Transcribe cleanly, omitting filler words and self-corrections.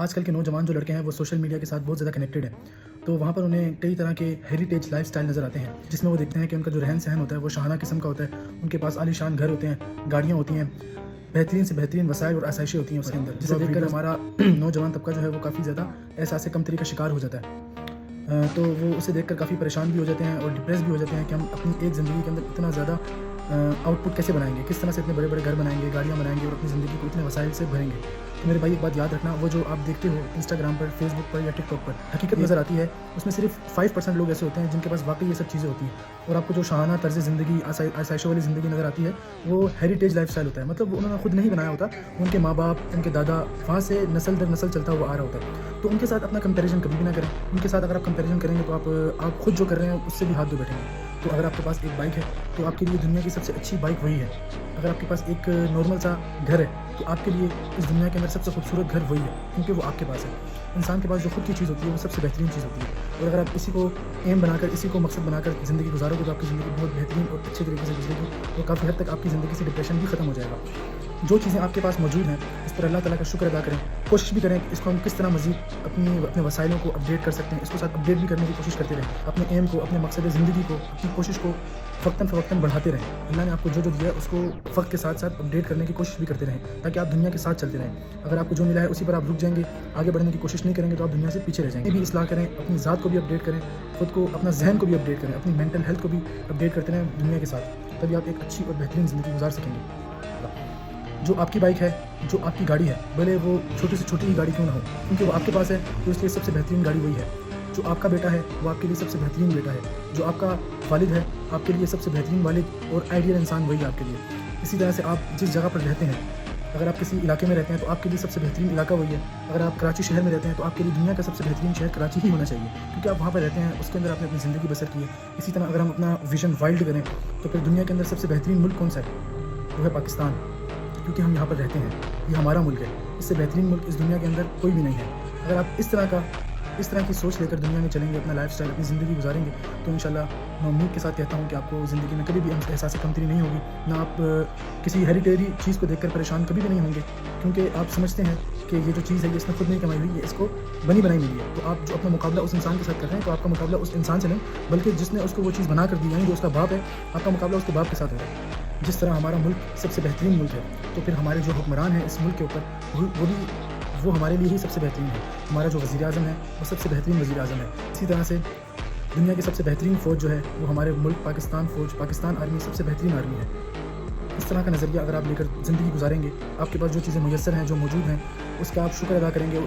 آج کل کے نوجوان جو لڑکے ہیں وہ سوشل میڈیا کے ساتھ بہت زیادہ کنیکٹڈ ہیں، تو وہاں پر انہیں کئی طرح کے ہیریٹیج لائف سٹائل نظر آتے ہیں، جس میں وہ دیکھتے ہیں کہ ان کا جو رہن سہن ہوتا ہے وہ شاہانہ قسم کا ہوتا ہے، ان کے پاس عالی شان گھر ہوتے ہیں، گاڑیاں ہوتی ہیں، بہترین سے بہترین وسائل اور آسائشیں ہوتی ہیں اس کے اندر، جسے دیکھ کر ہمارا نوجوان طبقہ جو ہے وہ کافی زیادہ احساس کمتری کا شکار ہو جاتا ہے، تو وہ اسے دیکھ کر کافی پریشان بھی ہو جاتے ہیں اور ڈپریس بھی ہو جاتے ہیں کہ ہم اپنی ایک زندگی کے اندر اتنا زیادہ آؤٹ پٹ کیسے بنائیں گے، کس طرح سے اتنے بڑے بڑے گھر بنائیں گے، گاڑیاں بنائیں گے اور اپنی زندگی کو اتنے وسائل سے بھریں گے۔ تو میرے بھائی ایک بات یاد رکھنا، وہ جو آپ دیکھتے ہو انسٹاگرام پر، فیس بک پر یا ٹک ٹاک پر حقیقت نظر آتی ہے، اس میں صرف 5% لوگ ایسے ہوتے ہیں جن کے پاس واقعی یہ سب چیزیں ہوتی ہیں، اور آپ کو جو شاہانہ طرز زندگی، آسائشوں والی زندگی نظر آتی ہے وہ ہیریٹیج لائف سٹائل ہوتا ہے، مطلب وہ انہوں نے خود نہیں بنایا ہوتا، ان کے ماں باپ، ان کے دادا وہاں سے نسل در نسل چلتا ہوا آ رہا ہوتا ہے۔ تو ان کے ساتھ اپنا کمپیریزن کبھی بھی نہ کریں، ان کے ساتھ اگر آپ کمپیریزن کریں گے تو آپ خود جو کر رہے ہیں اس سے بھی ہاتھ دھو بیٹھیں گے۔ تو اگر آپ کے پاس ایک بائک ہے تو آپ کے لیے دنیا کی سب سے اچھی بائک وہی ہے، اگر آپ کے پاس ایک نارمل سا گھر ہے تو آپ کے لیے اس دنیا کے اندر سب سے خوبصورت گھر وہی ہے، کیونکہ وہ آپ کے پاس ہے۔ انسان کے پاس جو خود کی چیز ہوتی ہے وہ سب سے بہترین چیز ہوتی ہے، اور اگر آپ اسی کو ایم بنا کر، اسی کو مقصد بنا کر زندگی گزارو گے تو آپ کی زندگی بہت بہترین اور اچھے طریقے سے گزرے گی، اور کافی حد تک آپ کی زندگی سے ڈپریشن بھی ختم ہو جائے گا۔ جو چیزیں آپ کے پاس موجود ہیں اس پر اللہ تعالیٰ کا شکر ادا کریں، کوشش بھی کریں کہ اس کو ہم کس طرح مزید اپنے وسائلوں کو اپڈیٹ کر سکتے ہیں، اس کو ساتھ اپڈیٹ بھی کرنے کی کوشش کرتے رہیں، اپنے ایم کو، اپنے مقصد زندگی کو، اپنی کوشش کو وقتاً فوقتاً بڑھاتے رہیں۔ اللہ نے آپ کو جو دیا ہے اس کو وقت کے ساتھ ساتھ اپڈیٹ کرنے کی کوشش بھی کرتے رہیں، تاکہ آپ دنیا کے ساتھ چلتے رہیں۔ اگر آپ کو جو ملا ہے اسی پر آپ رک جائیں گے، آگے بڑھنے کی کوشش نہیں کریں گے تو آپ دنیا سے پیچھے رہ جائیں گے۔ بھی اصلاح کریں، اپنی ذات کو بھی اپڈیٹ کریں، خود کو، اپنا ذہن کو بھی اپڈیٹ کریں، اپنی مینٹل ہیلتھ کو بھی اپڈیٹ کرتے رہیں دنیا کے ساتھ، تبھی آپ ایک اچھی اور بہترین زندگی گزار سکیں گے۔ جو آپ کی بائک ہے، جو آپ کی گاڑی ہے، بھلے وہ چھوٹی سے چھوٹی ہی گاڑی کیوں نہ ہو، کیونکہ وہ آپ کے پاس ہے تو اس لیے سب سے بہترین گاڑی وہی ہے۔ جو آپ کا بیٹا ہے وہ آپ کے لیے سب سے بہترین بیٹا ہے، جو آپ کا والد ہے آپ کے لیے سب سے بہترین والد اور آئیڈیل انسان وہی ہے آپ کے لیے۔ اسی طرح سے آپ جس جگہ پر رہتے ہیں، اگر آپ کسی علاقے میں رہتے ہیں تو آپ کے لیے سب سے بہترین علاقہ وہی ہے۔ اگر آپ کراچی شہر میں رہتے ہیں تو آپ کے لیے دنیا کا سب سے بہترین شہر کراچی ہی ہونا چاہیے، کیونکہ آپ وہاں پہ رہتے ہیں، اس کے اندر آپ نے اپنی زندگی بسر کی ہے۔ اسی طرح اگر ہم اپنا ویژن وائلڈ کریں تو پھر دنیا کے اندر سب سے بہترین ملک کون سا ہے؟ وہ ہے پاکستان، کیونکہ ہم یہاں پر رہتے ہیں، یہ ہمارا ملک ہے، اس سے بہترین ملک اس دنیا کے اندر کوئی بھی نہیں ہے۔ اگر آپ اس طرح کی سوچ لے کر دنیا میں چلیں گے، اپنا لائف سٹائل، اپنی زندگی گزاریں گے، تو انشاءاللہ میں امید کے ساتھ کہتا ہوں کہ آپ کو زندگی میں کبھی بھی احساس کمتری نہیں ہوگی، نہ آپ کسی ہیریٹیری چیز کو دیکھ کر پریشان کبھی بھی نہیں ہوں گے، کیونکہ آپ سمجھتے ہیں کہ یہ جو چیز ہے یہ اس نے خود نہیں کمائی ہوئی، یہ اس کو بنی بنائی ملی ہے۔ تو آپ جو اپنا مقابلہ اس انسان کے ساتھ کر رہے ہیں تو آپ کا مقابلہ اس انسان سے نہیں بلکہ جس نے اس کو وہ چیز بنا کر دی، یعنی جو اس کا باپ ہے، آپ کا مقابلہ اس کے باپ کے ساتھ ہو رہا ہے۔ جس طرح ہمارا ملک سب سے بہترین ملک ہے، تو پھر ہمارے جو حکمران ہیں اس ملک کے اوپر وہ ہمارے لیے ہی سب سے بہترین ہے۔ ہمارا جو وزیر اعظم ہے وہ سب سے بہترین وزیر اعظم ہے۔ اسی طرح سے دنیا کی سب سے بہترین فوج جو ہے وہ ہمارے ملک پاکستان فوج، پاکستان آرمی سب سے بہترین آرمی ہے۔ اس طرح کا نظریہ اگر آپ لے کر زندگی گزاریں گے، آپ کے پاس جو چیزیں میسر ہیں، جو موجود ہیں، اس کا آپ شکر ادا کریں گے،